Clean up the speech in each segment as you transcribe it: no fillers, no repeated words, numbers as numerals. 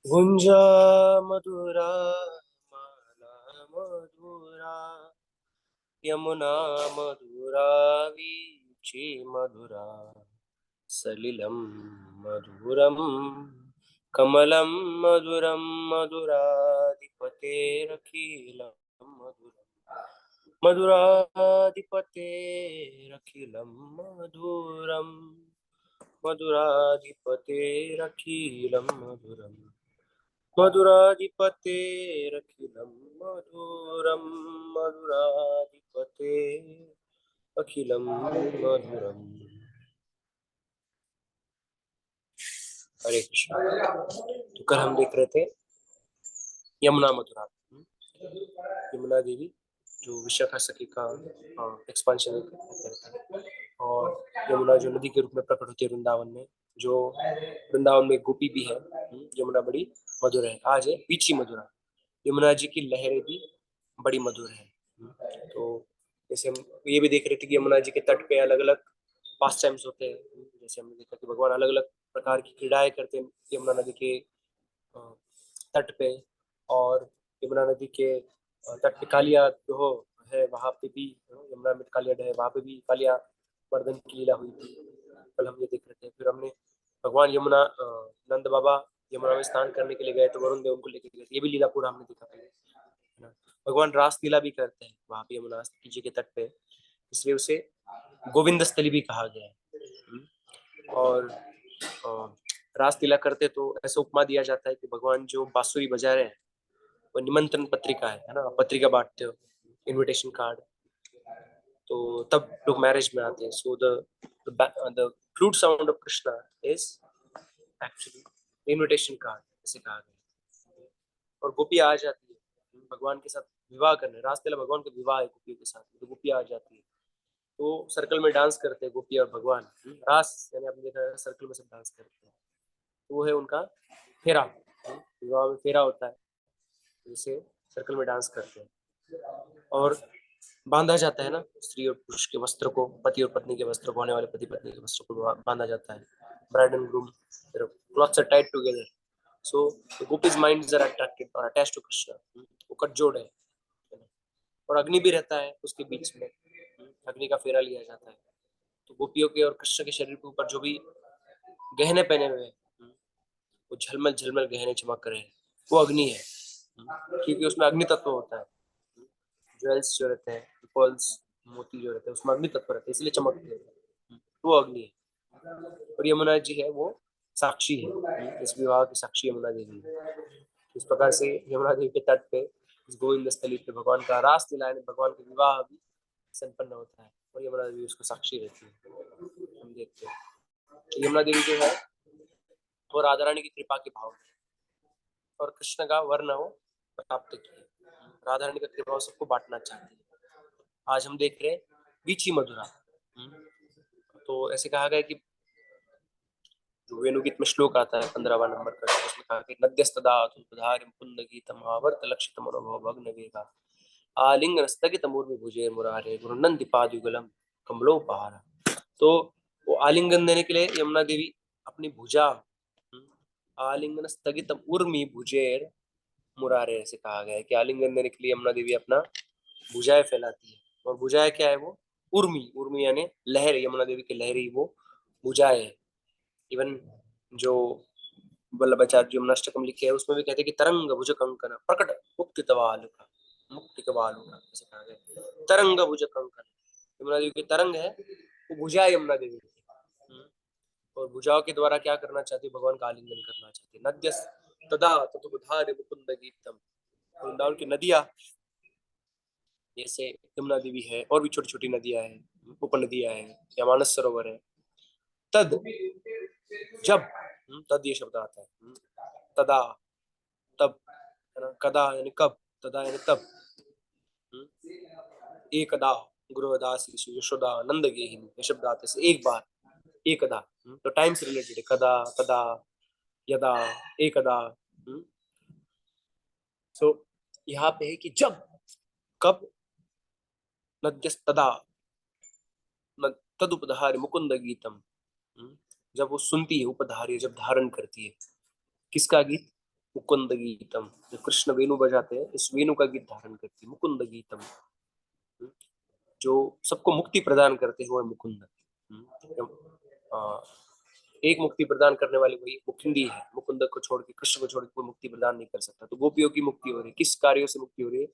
गुंजा मधुरा माला मधुरा यमुना मधुरा वीची मधुरा सलिलम मधुरम कमलम मधुरम मधुराधिपतेरखिलम मधुरम मधुराधिपतेरखिलम मधुरम मधुराधिपतेरखिलम मधुरम मधुराधिपतेरखिलम मधुरम मधुराधिपते अखिलम मधुरम। हरे कृष्ण। तो कल हम देख रहे थे यमुना मधुरा, यमुना देवी जो विशाखा सखी का एक्सपांशन करता है, और यमुना जो नदी के रूप में प्रकट होती है वृंदावन में, जो वृंदावन में गोपी भी है। यमुना बड़ी मधुर है। आज है पीछी मधुरा। यमुना जी की लहरें भी बड़ी मधुर है। तो जैसे हम ये भी देख रहे थे कि यमुना जी के तट पे अलग अलग पास टाइम्स होते हैं। जैसे हमने देखा कि भगवान अलग अलग प्रकार की क्रीड़ाएं करते हैं यमुना नदी के तट पे, और यमुना नदी के तट पे कालिया जो है वहां पे भी, यमुना में कालिया है वहां पे भी कालिया वर्धन की लीला हुई थी। कल हम ये देख रहे थे। फिर हमने भगवान यमुना नंद बाबा यमुना में स्नान करने के लिए गए तो वरुण देव उनको लेके गए, ये भी लीला पूरा हमने देखा था। भगवान रास लीला भी करते हैं वहां पे यमुना जी के तट पे, इसलिए उसे गोविंद स्थली भी कहा गया है। और रास लीला करते तो ऐसा उपमा दिया जाता है कि भगवान जो बांसुरी बजा रहे हैं वो निमंत्रण पत्रिका है ना, पत्रिका बांटते हो, इनविटेशन कार्ड, तो तब लोग मैरिज में आते हैं। So the flute sound of Krishna is actually invitation card, ऐसे कहा गया। और गोपी आ जाती है भगवान के साथ विवाह करने, रास लीला भगवान का विवाह है गोपियों के साथ, तो गोपी आ जाती है तो सर्कल में डांस करते हैं गोपी और भगवान। रास यानी आपने देखा सर्कल में सब डांस करते हैं, तो वो है उनका फेरा। विवाह में फेरा होता है, जिसे सर्कल में डांस करते हैं। और बांधा जाता है ना स्त्री और पुरुष के वस्त्र को, पति और पत्नी के वस्त्र को, होने वाले पति पत्नी के वस्त्र को बांधा जाता है। Bride and groom clothes are tied together, so the gopis minds are attracted और अटैच्ड टू कृष्ण। वो कटजोड़ है। और अग्नि भी रहता है उसके बीच में, अग्नि का फेरा लिया जाता है। तो गोपियों के और कृष्ण के शरीर के ऊपर जो भी गहने पहने हुए हैं, वो झलमल झलमल गहने चमक रहे हैं, वो अग्नि है। क्योंकि उसमें अग्नि तत्व होता है। ज्वेल्स जो रहते हैं, पर्ल्स, मोती जो रहते हैं, उसमें अग्नि तत्व रहते हैं, इसलिए चमकते हैं, वो अग्नि है। और यमुना जी है वो साक्षी है, इस विवाह की साक्षी यमुना देवी है। इस प्रकार से यमुना देवी के तट पे, इस गोविंद स्थली पे भगवान का रास लीला, भगवान का विवाह भी संपन्न होता है, और यमुना देवी उसको साक्षी रहती है। हम देखते हैं यमुना देवी जो है वो राधा रानी की कृपा के भाव है, और कृष्ण का वर्ण वो प्राप्त किए। राधा रानी का कृपा सबको बांटना चाहती है। आज हम देख रहे हैं वीची मधुरा। तो ऐसे कहा गया कि जो वेणुगीत में श्लोक आता है 15वां नंबर का, उसमें कहा कि नद्यस्तदा तुल्पधारिं पुण्डगीतम आवर्त लक्षित मनोभव भग्न वेगा आलिंगन स्थगित मूर्मि भुजे मुरारे गुरुनंदि पादुगलम कमलोपहार। तो वो आलिंगन देने के लिए यमुना देवी अपनी भुजा, आलिंगन स्थगित उर्मी भुजेर मुरारे, ऐसे कहा गया है कि आलिंगन देने के लिए यमुना देवी अपना भुजाएं फैलाती है। और भुजाएं क्या है? वो उर्मी, उर्मी यानी लहर, यमुना देवी की लहरी वो भुजाएं है। इवन जो वल्लभाचार्य यमुनाष्टकम लिखे है उसमें भी कहते हैं कि तरंग भुज कंकन प्रकट मुक्ति तवालुका, मुक्ति कवालुका, ऐसे कहा गया। तरंग भुज कंकन, यमुना देवी की तरंग है वो भुजा यमुना देवी की। और भुजाओं के द्वारा क्या करना चाहती है? भगवान का आलिंगन करना चाहती है। नद्यस तदा ततुबधारि मुकुंद गीतम, वृंदावन की नदियां जैसे यमुना देवी है, और भी छोटी छोटी नदियां हैं, उपनदियां हैं, या मानस सरोवर है। तद, जब, तद ये शब्द आता है, तदा, तब, कदा यानी कब, तदा यानी तब, एकदा गुरुदास यशोदा नंद गेहिनी, ये शब्द आते हैं एक बार, एकदा। तो टाइम से रिलेटेड है, कदा, तदा, यदा, एकदा। सो यहाँ पे है कि जब, कब, नद्यस्तदा न तदुपधार्य मुकुंद गीतम। जब वो सुनती है, उपधार्य जब धारण करती है, किसका गीत? मुकुंद गीतम। जब कृष्ण वेणु बजाते हैं, इस वेणु का गीत धारण करती है, मुकुंद गीतम। जो सबको मुक्ति प्रदान करते हुए मुकुंद। एक मुक्ति प्रदान करने वाली वही मुकुंदी है। मुकुंद को छोड़ के, कृष्ण को छोड़ के कोई मुक्ति प्रदान नहीं कर सकता। तो गोपियों की मुक्ति हो रही है, किस कार्यों से मुक्ति हो रही है?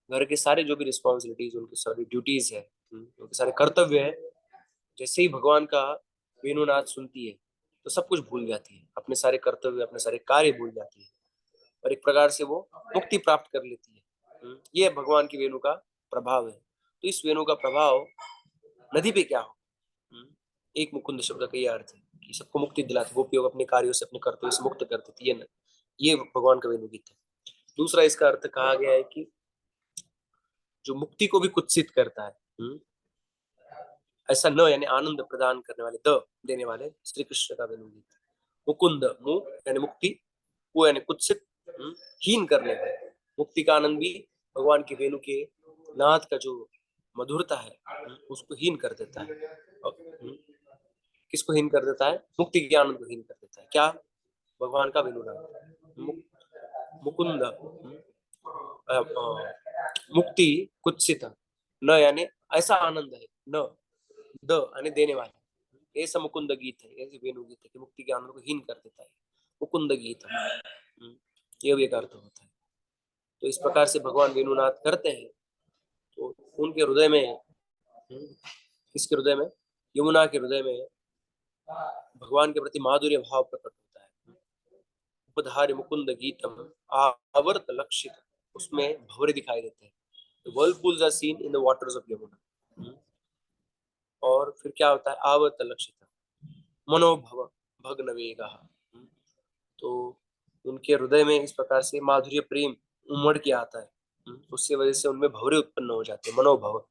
घर के सारे जो भी रिस्पॉन्सिबिलिटीज, उनकी सारी ड्यूटीज है, उनके सारे कर्तव्य है, जैसे ही भगवान का वेणुनाद सुनती है तो सब कुछ भूल जाती है, अपने सारे कर्तव्य, अपने सारे कार्य भूल जाती है, और एक प्रकार से वो मुक्ति प्राप्त कर लेती है। ये भगवान की वेणु का प्रभाव है। तो इस वेणु का प्रभाव नदी पे क्या हो? एक मुकुंद शब्द का ये अर्थ है कि सबको मुक्ति दिलाती, गोपियों को अपने कार्यों से, अपने कर्तव्य से मुक्त कर देती है। ये भगवान का वेणु गीत है। दूसरा इसका अर्थ कहा गया है कि जो मुक्ति को भी कुत्सित करता है, ऐसा न यानी आनंद प्रदान करने वाले, द देने वाले श्री कृष्ण का वेणु गीत। मुकुंद, मु यानी मुक्ति, वो यानी कुत्सित, हीन करने वाले। मुक्ति का आनंद भी भगवान के वेणु के नाद का जो मधुरता है, उसको हीन कर देता है। किसको हीन कर देता है? मुक्ति के आनंद को हीन कर देता है। क्या? भगवान का वेणु नाद। मुकुंद, मुक्ति कुत्सित, न यानी ऐसा आनंद है, न द यानी देने वाला। ऐसा मुकुंद गीत है, ऐसे वेणु गीत है कि मुक्ति के आनंद को हीन कर देता है। मुकुंद गीत, ये भी एक अर्थ होता है। तो इस प्रकार से भगवान वेणुनाथ करते हैं, तो उनके हृदय में, किसके हृदय में? यमुना के हृदय में भगवान के प्रति माधुर्य भाव प्रकट होता है। उपधार्य मुकुंद गीतम आवर्त लक्षित, उसमें भंवरे दिखाई देते हैं। The whirlpools are seen in the waters of Yamuna। और फिर क्या होता है? आवर्त लक्षित मनोभव भग्न वेगा। तो उनके हृदय में इस प्रकार से माधुर्य प्रेम उमड़ के आता है। उससे वजह से उनमें भंवरे उत्पन्न हो जाते हैं। मनोभव,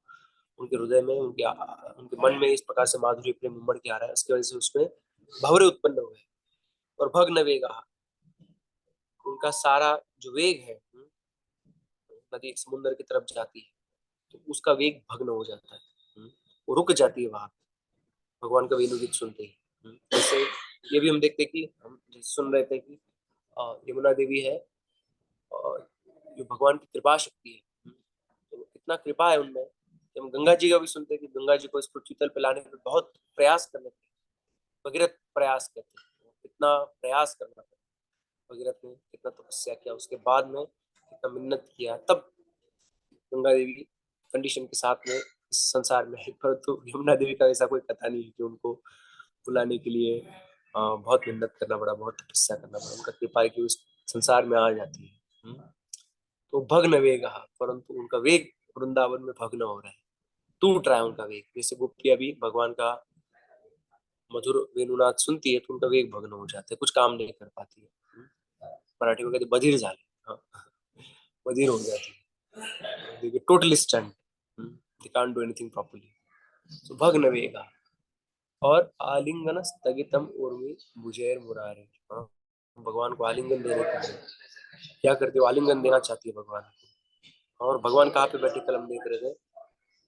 उनके हृदय में, उनके मन में इस प्रकार से माधुर्य प्रेम उमड़ के आ रहा है, उसकी वजह से उसमें भंवरे उत्पन्न हुए। और भग्न वेगा, उनका सारा जो वेग है, नदी समुद्र की तरफ जाती है तो उसका वेग भग्न हो जाता है, वो रुक जाती है वहां भगवान का वेणु गीत सुनते ही। जैसे ये भी हम देखते कि हम जैसे सुन रहे थे कि यमुना देवी है, और जो भगवान की कृपा शक्ति है, तो इतना कृपा है उनमें कि हम गंगा जी का भी सुनते हैं कि गंगा जी को इस पृथ्वी तल पे लाने में बहुत प्रयास करने थे, भगीरथ प्रयास करते, इतना प्रयास करना था। भगीरथ ने कितना तपस्या किया, उसके बाद में कितना मिन्नत किया, तब गंगा देवी कंडीशन के साथ में इस संसार में है। परंतु यमुना देवी का ऐसा कोई कथा नहीं है कि उनको बुलाने के लिए बहुत मेहनत करना पड़ा, बहुत तपस्या करना पड़ा, उनका कृपा है कि उस संसार में आ जाती है। तो भग्न वेग, परंतु उनका वेग वृंदावन में भग्न हो रहा है, टूट रहा है उनका वेग। जैसे गोपियां भी भगवान का मधुर वेणुनाद सुनती है तो उनका वेग भग्न हो जाता है, कुछ काम नहीं कर पाती है। मराठी में कहते बधिर झाले, हाँ, बधिर हो जाती है, totally stunned, they can't do anything properly. So भग्न वेगा। और आलिंगन स्थगितम उर्मी भुजैर मुरारे, हाँ, भगवान को आलिंगन देने के लिए क्या करती हो? आलिंगन देना चाहती है भगवान को। और भगवान कहाँ पे बैठे? कलम देख रहे थे।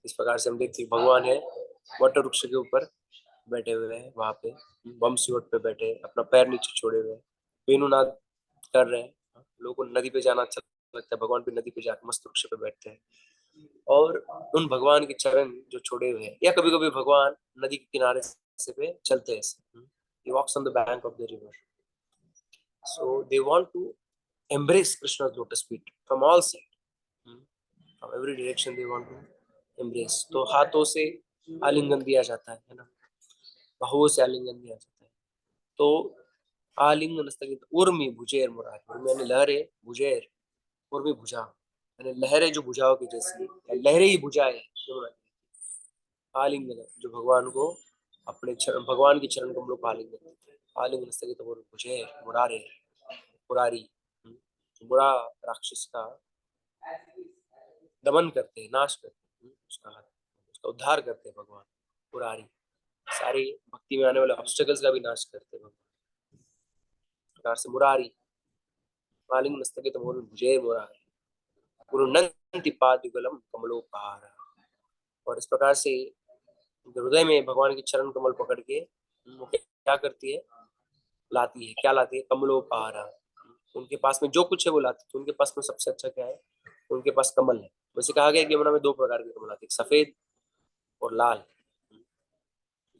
इस प्रकार से हम देखते हैं भगवान है वट वृक्ष के ऊपर बैठे हुए हैं, वहां पे बमसीवट पे बैठे, अपना पैर नीचे छोड़े हुए, वेणुनाद कर रहे हैं। लोगों को नदी पे जाना अच्छा लगता है, भगवान भी नदी पे जाकर मस्त वृक्ष पे बैठते हैं, और उन भगवान के चरण जो छोड़े हुए हैं, या कभी कभी भगवान नदी के किनारे से पे चलते हैं। He walks on the bank of the river. So they want to embrace Krishna's lotus feet from all sides. From every direction they want to embrace. तो हाथों से आलिंगन दिया जाता है ना, बाहुओं से आलिंगन दिया जाता है। तो आलिंगन स्थगित उर्मी भुजैर मुरारी, उर्मी यानी लहरें, भुजैर उर्मी भुजा यानी लहरें जो भुजाओं की जैसी, लहरें ही भुजाएं हैं। आलिंगन जो भगवान को अपने चरण, भगवान के चरण कमलों को आलिंगन देते हैं। आलिंगन स्थगित भुजैर मुरारे, मुरारी, बुरा राक्षस का दमन करते हैं, नाश करते हैं, उसका उद्धार करते हैं भगवान। मुरारी सारी भक्ति में आने वाले ऑब्स्टेकल्स का भी नाश करते हैं भगवान। प्रकार से मुरारी, आलिंगन स्थगित भुजैर मुरारी, गुरुनंति पादयुगलम कमलोपहार। और इस प्रकार से हृदय में भगवान के चरण कमल पकड़ के वो क्या करती है, लाती है। क्या लाती है? कमलोपहार। उनके पास में जो कुछ है वो लाती है। तो उनके पास में सबसे अच्छा क्या है? उनके पास कमल है। वैसे कहा गया कि यमुना में दो प्रकार के कमल आते हैं, सफेद और लाल।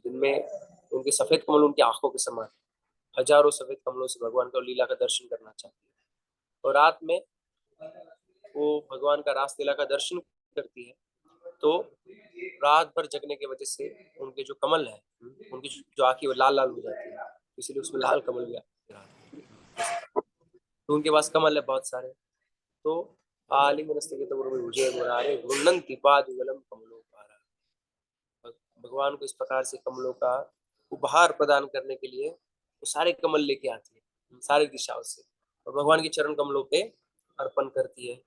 जिनमें उनके सफेद कमल उनकी आंखों के समान, हजारों सफेद कमलों से भगवान का लीला का दर्शन करना चाहती है। और रात में वो भगवान का रास लीला का दर्शन करती है, तो रात भर जगने की वजह से उनके जो कमल है, उनकी जो आंखें वो लाल लाल हो जाती है, इसलिए उसमें लाल कमल भी आते हैं। तो उनके पास कमल है बहुत सारे। तो आलिंगनस्तगितमुर्विभुजे मुरारे गृह्णन्ति पादयुगलं कमलोपहारः। भगवान को इस प्रकार से कमलों का उपहार प्रदान करने के लिए वो सारे कमल लेके आती है सारी दिशाओं से, और भगवान के चरण कमलों पे अर्पण करती है।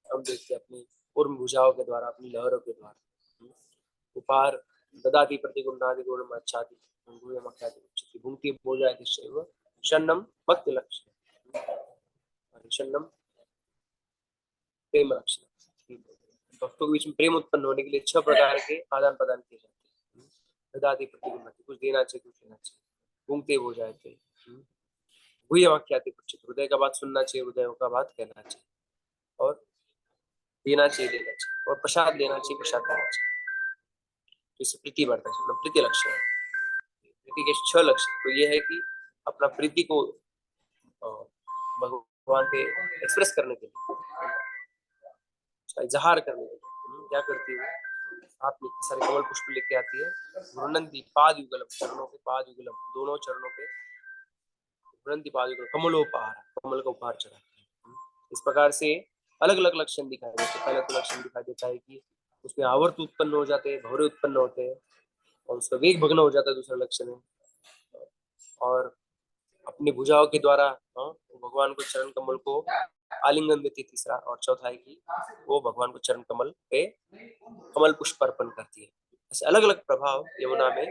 हम देखते हैं अपनी उर्म भुजाओं के द्वारा, अपनी लहरों के द्वारा उपहार ददाति प्रतिगुणादि गुणम अच्छादि गुणमख्याति उच्यते भुंक्ति भोजायति शैव शन्नम भक्ति लक्ष्य शन्नम प्रेम लक्ष्य। भक्तों के बीच में प्रेम उत्पन्न होने के लिए 6 प्रकार के आदान प्रदान किए जाते हैं। ददाति प्रतिगुणादि, कुछ देना चाहिए, कुछ लेना चाहिए। भुंक्ते भोजायति, गुह्यमख्याति उच्यते, हृदय का बात सुनना चाहिए, हृदय का बात कहना चाहिए, और देना चाहिए, लेना चाहिए, और प्रसाद लेना चाहिए, प्रसाद देना चाहिए। तो इससे प्रीति बढ़ता है, मतलब प्रीति लक्ष्य है। प्रीति के 6 लक्ष्य तो ये है कि अपना प्रीति को भगवान के एक्सप्रेस करने के लिए, इजहार करने के लिए क्या करती है, हाथ में सारे कमल पुष्प लेके आती है। गृह्णन्ति पाद युगलम, चरणों के पाद युगलम, दोनों चरणों पे गृह्णन्ति पाद युगलम कमलोपहार, कमल का उपहार चढ़ाती है। इस प्रकार से अलग अलग लक्षण दिखाई देते हैं। पहला तो लक्षण दिखाई देता है कि उसमें आवर्त उत्पन्न हो जाते हैं, भौरे उत्पन्न होते हैं, और उसका वेग भग्न हो जाता है, दूसरा लक्षण है। और अपनी भुजाओं के द्वारा भगवान को चरण कमल को आलिंगन देती, तीसरा। और चौथा है कि वो भगवान को चरण कमल पे कमल पुष्प अर्पण करती है। ऐसे अलग अलग प्रभाव यमुना में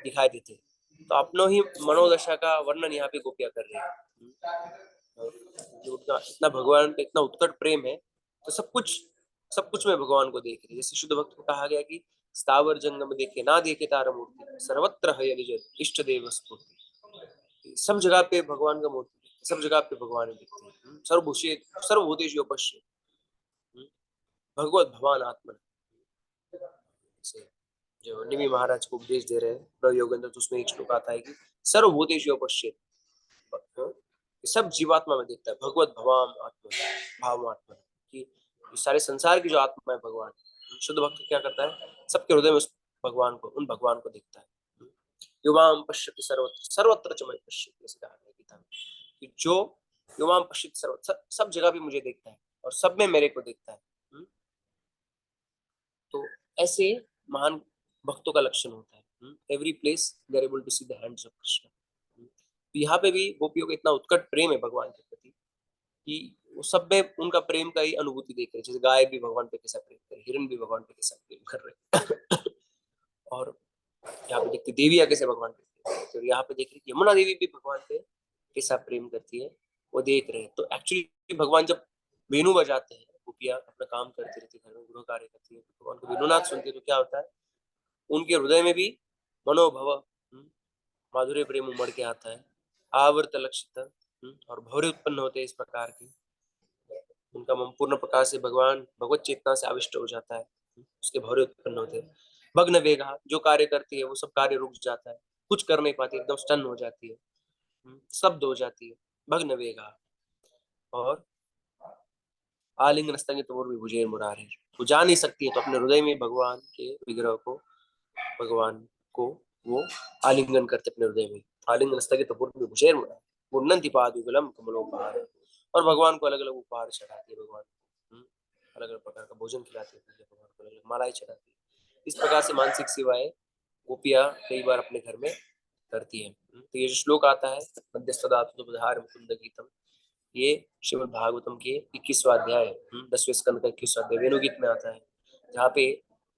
दिखाई देते हैं। तो अपनों ही मनोदशा का वर्णन यहाँ पे गोपियां कर रही है। जो इतना भगवान पे इतना उत्कट प्रेम है, तो सब कुछ में भगवान को देख रही है। जैसे शुद्ध भक्त को कहा गया कि स्थावर जंगम देखे ना देखे तार मूर्ति, सर्वत्र है निज इष्ट देव स्फूर्ति। सब जगह पे भगवान का मूर्ति, सब जगह पे भगवान दिखते हैं। सर्वभूतेषु पश्य भगवत भगवान आत्मा से जो निमि महाराज को उपदेश दे रहे हैं प्रभु योगेंद्र, तो उसमें एक श्लोक आता है कि सर्वभूतेषु पश्येत्, सब जीवात्मा में दिखता है भगवत भगवान आत्मा, भाव आत्मा कि सारे संसार की जो आत्मा है भगवान। शुद्ध भक्त क्या करता है, सबके हृदय में उस भगवान को, उन भगवान को दिखता है। युवाम पश्यति सर्वत्र सर्वत्र च मयि पश्यति, ऐसे कहा है गीता में कि जो युवाम पश्यति सर्वत्र, सब जगह भी मुझे देखता है और सब में मेरे को देखता है। तो ऐसे महान भक्तों का लक्षण होता है। Every place they are able to see the hands of Krishna. तो यहाँ पे भी गोपियों का इतना उत्कट प्रेम है भगवान के प्रति कि वो सब में उनका प्रेम का ही अनुभूति देख रहे हैं। जैसे गाय भी भगवान पे कैसा प्रेम कर रही, हिरण भी भगवान पे कैसा प्रेम कर रहे और यहाँ पे देखते देवियाँ कैसे भगवान पे प्रेम करती है, और यहाँ पे देख रहे यमुना देवी भी भगवान पे कैसा प्रेम करती है, वो देख रहे हैं। तो एक्चुअली भगवान जब वेणु बजाते हैं, गोपियाँ अपना काम करती रहती है, घर में गृह कार्य करती है, तो भगवान को वेणुनाथ सुनती है, तो क्या होता है, उनके हृदय में भी मनोभव माधुर्य प्रेम उमड़ के आता है। आवर्त लक्षित और भौरे उत्पन्न होते हैं इस प्रकार की। उनका मन पूर्ण प्रकार से भगवान भगवत चेतना से आविष्ट हो जाता है, उसके भौरे उत्पन्न होते हैं। भग्न वेगा, जो कार्य करती है वो सब कार्य रुक जाता है, कुछ कर नहीं पाती, एकदम स्टन हो जाती है, स्तब्ध हो जाती है। भग्न वेगा। और आलिंगन स्तगित और विभुजे मुरारे, वो जा नहीं सकती है, तो अपने हृदय में भगवान के विग्रह को, भगवान को वो आलिंगन करते अपने हृदय में। आलिंगन स्थगित विभुजे मुरारे पूर्णंति पादुगलम कमलोपहार। और भगवान को अलग अलग उपहार चढ़ाती है, भगवान को अलग अलग प्रकार का भोजन खिलाती है, भगवान को अलग अलग मालाएं चढ़ाती है। इस प्रकार से मानसिक सेवाएं गोपियां कई बार अपने घर में करती है। तो ये जो श्लोक आता है मध्यस्थदातुधार मुकुंद गीतम, ये श्रीमद् भागवतम के 21वां अध्याय 10वें स्कंद का 21वां अध्याय वेणु गीत में आता है, जहाँ पे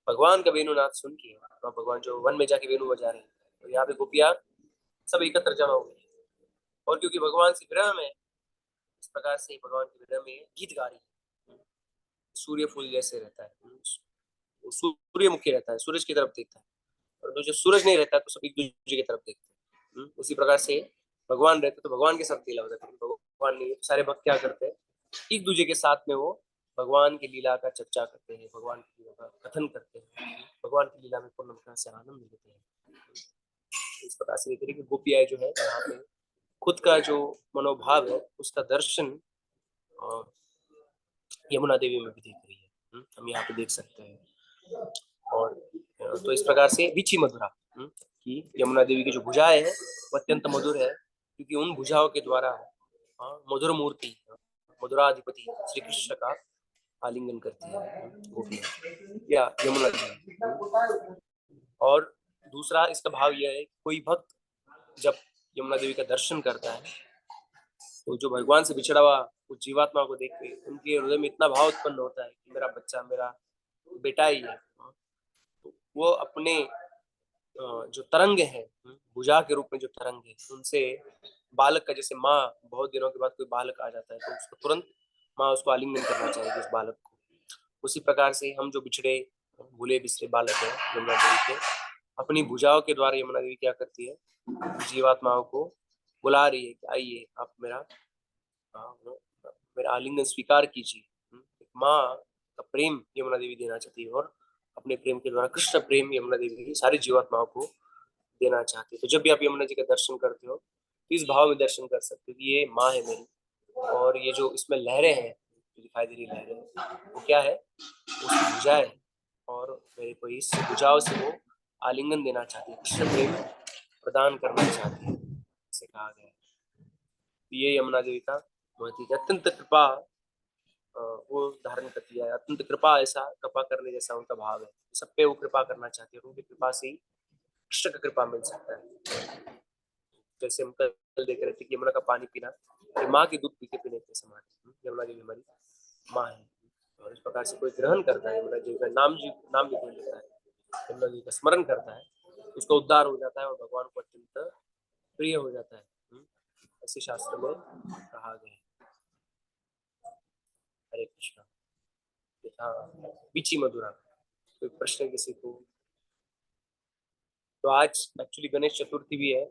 भगवान का वेणुनाद सुन के भगवान जो वन में जाके वेणु बजा रहे हैं, तो यहाँ पे गोपियां सब एकत्र जमा हो गई। और क्योंकि भगवान से विरह में, इस प्रकार से भगवान के विरह में गीत गा रही है, सूर्य फूल जैसे रहता है, वो सूर्यमुखी रहता है, सूरज की तरफ देखता है, और जो सूरज नहीं रहता तो सब एक दूसरे की तरफ देखते हैं। उसी प्रकार से भगवान रहते तो भगवान के साथ लीला हो जाती है, भगवान नहीं सारे भक्त क्या करते हैं, एक दूसरे के साथ में वो भगवान की लीला का चर्चा करते हैं, भगवान की लीला का कथन करते हैं, भगवान की लीला में पूर्ण प्रकार से आनंद लेते हैं। इस प्रकार से देखिए कि गोपियाँ जो है यहाँ पे खुद का जो मनोभाव है उसका दर्शन यमुना देवी में भी दिख रही है। हम यहाँ पे देख सकते हैं। और तो इस प्रकार से विची मधुरा कि यमुना देवी की जो भुजाएं है वो अत्यंत मधुर है, क्योंकि उन भुजाओं के द्वारा मधुर मूर्ति मधुराधिपति श्री कृष्ण का आलिंगन करती है गोपियां या यमुना देवी। और दूसरा इसका भाव यह है, कोई भक्त जब यमुना देवी का दर्शन करता है तो जो भगवान से बिछड़ा हुआ उस जीवात्मा को देख के उनके हृदय में इतना भाव उत्पन्न होता है कि मेरा बच्चा मेरा बेटा ही है। तो वो अपने जो तरंग है भुजा के रूप में जो तरंग है उनसे बालक का, जैसे माँ बहुत दिनों के बाद कोई बालक आ जाता है तो उसको तुरंत माँ उसको आलिंगन करना चाहिए उस बालक को। उसी प्रकार से हम जो बिछड़े भूले बिसरे बालक है यमुना देवी के, अपनी भुजाओं के द्वारा यमुना देवी क्या करती है, जीवात्माओं को बुला रही है कि आइए आप मेरा आलिंगन स्वीकार कीजिए। माँ का प्रेम यमुना देवी देना चाहती है और अपने प्रेम के द्वारा कृष्ण प्रेम यमुना देवी की सारी जीवात्माओं को देना चाहती है। तो जब भी आप यमुना जी का दर्शन करते हो तो इस भाव में दर्शन कर सकते हो कि ये माँ है मेरी, और ये जो इसमें लहरें हैं जो दिखाई दे रही लहरें वो क्या है, उसकी भुजा है, और मेरे को इस भुजाओं से वो आलिंगन देना चाहती है, कृष्ण प्रेम प्रदान करना चाहती है, ऐसे कहा गया है। ये यमुना देवी का बहुत ही अत्यंत कृपा वो धारण करती है, अत्यंत कृपा, ऐसा कृपा करने जैसा उनका भाव है, सब पे वो कृपा करना चाहती है, उनकी कृपा से ही कृष्ण का कृपा मिल सकता है। जैसे हम कल देख रहे थे कि यमुना का पानी पीना माँ की दूध पी के पीने के समान है। यमुना देवी हमारी माँ है, और इस प्रकार से कोई ग्रहण करता है यमुना देवी का नाम भी ग्रहण लेता है, यमुना देवी का स्मरण करता है, उसका उद्धार हो जाता है और भगवान को अत्यंत प्रिय हो जाता है। ऐसे शास्त्र में कहा गया है। हरे कृष्णा। यथा बीची मधुरा। कोई प्रश्न किसी को? तो आज एक्चुअली गणेश चतुर्थी भी है,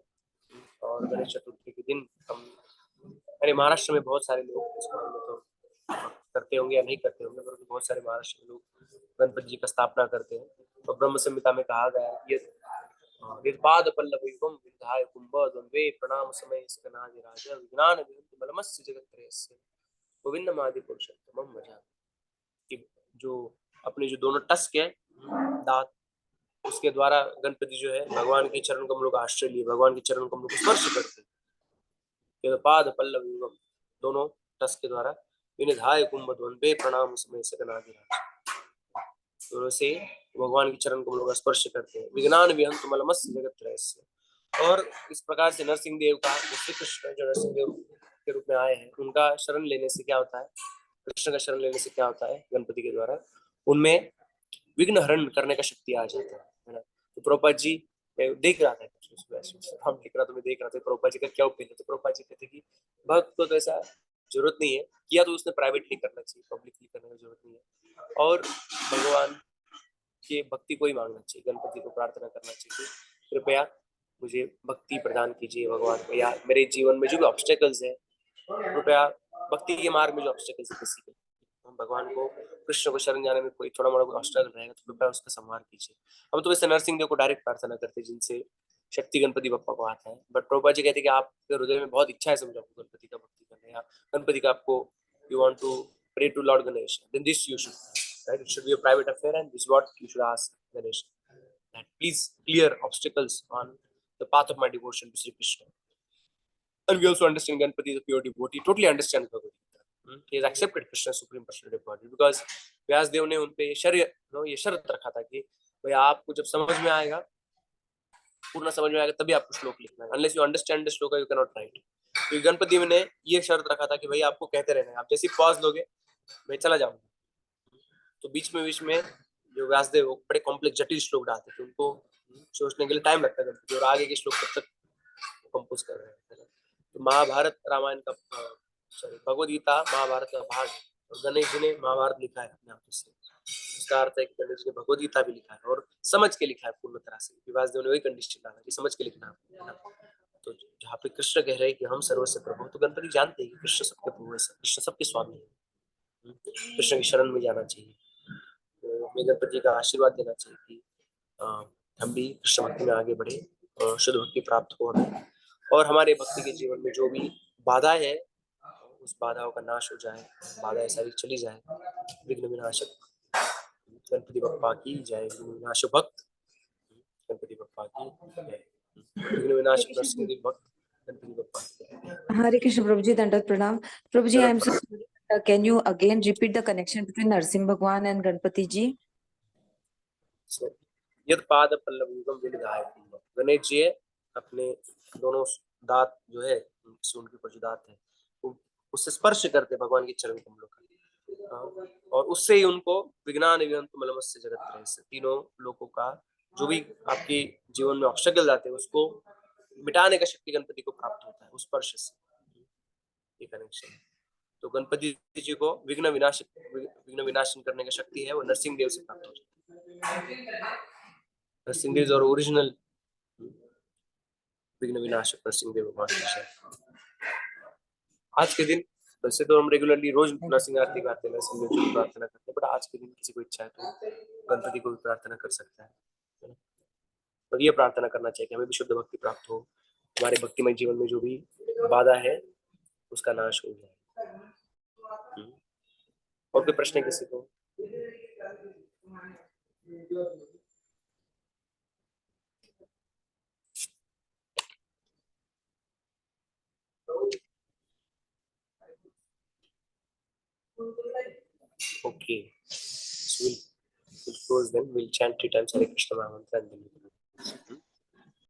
और गणेश चतुर्थी के दिन हम अरे महाराष्ट्र में बहुत सारे लोग इस बारे में तो करते होंगे या नहीं करते होंगे, पर बहुत सारे महाराष्ट्र में लोग गणपति जी का स्थापना करते हैं। तो ब्रह्म संहिता में कहा गया है ये निर्बाध पल्लवयुगम विधाय कुंभ द्वंद्वे प्रणाम समय सकनादि राजा विज्ञान विहंति मलमस्य जगत्त्रयस्य गोविंदमादि पुरुषोत्तमम भजा। कि जो अपने जो दोनों टस्क है दांत, उसके द्वारा गणपति जो है भगवान के चरण कमलों का आश्रय लिए भगवान के चरण कमलों को स्पर्श करते हैं। पाद पल्लव युगम, दोनों टस्क के द्वारा विनिधाय कुंभ द्वंद्वे प्रणाम समय सकनादि राजा, दोनों से भगवान के चरण कमलों का स्पर्श करते हैं। विज्ञान विहंत मलमस्य जगत्त्रयस्य। और इस प्रकार से नरसिंह देव का, श्री कृष्ण जो नरसिंह देव के रूप में आए हैं, उनका शरण लेने से क्या होता है, कृष्ण का शरण लेने से क्या होता है, गणपति के द्वारा उनमें विघ्न हरण करने का शक्ति आ जाता है ना। तो प्रभुपाद जी, मैं देख रहा था हम लिख रहा, तो मैं देख रहा था प्रभुपाद जी का क्या ओपिनियन है। तो प्रभुपाद जी कहते कि भक्त को तो ऐसा जरूरत नहीं है, किया तो उसने प्राइवेटली करना चाहिए, पब्लिकली करने की जरूरत नहीं है, और भगवान के भक्ति को ही मांगना चाहिए, गणपति को प्रार्थना करना चाहिए, कृपया मुझे भक्ति प्रदान कीजिए भगवान, या मेरे जीवन में जो भी ऑब्स्टेकल्स है, कृपया भक्ति के मार्ग में जो ऑब्स्टेकल्स है किसी के, भगवान को कृष्ण को शरण जाने में कोई थोड़ा मोड़ा कोई ऑब्स्टेकल रहेगा तो कृपया उसका संहार कीजिए। हम तो वैसे नरसिंह देव को डायरेक्ट प्रार्थना करते हैं जिनसे शक्ति गणपति बप्पा को आता है, बट प्रभुपा जी कहते हैं कि आपके हृदय में बहुत इच्छा है समझो आपको गणपति का भक्ति करने, या गणपति का आपको you want to pray to Lord Ganesh, then this you should, right, it should be a private affair and this what you should ask Ganesh, that please clear obstacles on the path of my devotion to Sri Krishna. And we also understand Ganpati is a pure devotee, totally understands Bhagavad Gita. He has accepted Krishna's supreme personality of Godhead because Vyasadev ने उनपे ये शर्त रखा था कि भाई आपको जब समझ में आएगा, पूर्ण समझ में आएगा, तभी आपको श्लोक लिखना है, अनलेस यू अंडरस्टैंड द श्लोक यू कैन नॉट राइट। तो गणपति ने ये शर्त रखा था कि भाई आपको कहते रहना है, आप जैसे पॉज लोगे मैं चला जाऊंगा। तो बीच में जो व्यासदेव बड़े कॉम्प्लेक्स जटिल श्लोक डालते थे, उनको सोचने के लिए टाइम लगता है, और आगे के श्लोक तब तक कंपोज कर रहे हैं। तो महाभारत रामायण का सॉरी भगवद गीता महाभारत का भाग है, और गणेश जी ने महाभारत लिखा है अपने हाथों से। उसका अर्थ है कि गणेश जी ने भगवद गीता भी लिखा है और समझ के लिखा है पूर्ण तरह से, व्यासदेव ने वही कंडीशन डाला कि समझ के लिखना है। तो जहाँ पे कृष्ण कह रहे हैं कि हम सर्वस्व प्रभु, तो गणपति जानते हैं कि कृष्ण सबके प्रभु है, कृष्ण सबके स्वामी है, कृष्ण की शरण में जाना चाहिए। तो हमें गणपति का आशीर्वाद देना चाहिए कि हम भी कृष्ण भक्ति में आगे बढ़े और शुद्ध भक्ति प्राप्त हो हमें, और हमारे भक्ति के जीवन में जो भी बाधा है उस बाधाओं का नाश हो जाए, बाधाएं सारी चली जाए। विघ्न विनाशक गणपति बप्पा की जय। विघ्न विनाशक भक्त गणपति बप्पा की जय। विघ्न विनाशक नरसिंह भक्त गणपति बप्पा की जय। Hare Krishna, Prabhuji, Dandat Pranam. Prabhuji, I am so sorry. Can you again repeat the connection between Narsimha Bhagwan and Ganpati ji? यद पाद पल्लव युगम विनिधाय पूर्वक, गणेश जी अपने दोनों दांत जो है, उनके ऊपर जो दांत है उससे स्पर्श करते भगवान के चरण कमलों का, और उससे ही उनको विज्ञान मलमस्य जगत त्रय से, तीनों लोगों का जो भी आपके जीवन में ऑब्स्टेकल आते हैं उसको मिटाने का शक्ति गणपति को प्राप्त होता है उस स्पर्श से। ये कनेक्शन है। तो गणपति जी को विघ्न विनाशन करने की शक्ति है, वो नरसिंह देव से प्राप्त हो जाती है। नरसिंह देव और ओरिजिनल विघ्न विनाशक नरसिंह देव भगवान। आज के दिन वैसे तो हम रेगुलरली रोज नरसिंह आरती गाते हैं, नरसिंह देव की प्रार्थना करते हैं, बट आज के दिन किसी को इच्छा है तो गणपति को भी प्रार्थना कर सकता है। और ये प्रार्थना करना चाहिए कि हमें भी शुद्ध भक्ति प्राप्त हो, हमारे भक्तिमय जीवन में जो भी बाधा है उसका नाश हो जाए। और कोई प्रश्न है किसी को? Okay, so we'll close then. We'll chant 3 times Hare Krishna Maha Mantra and then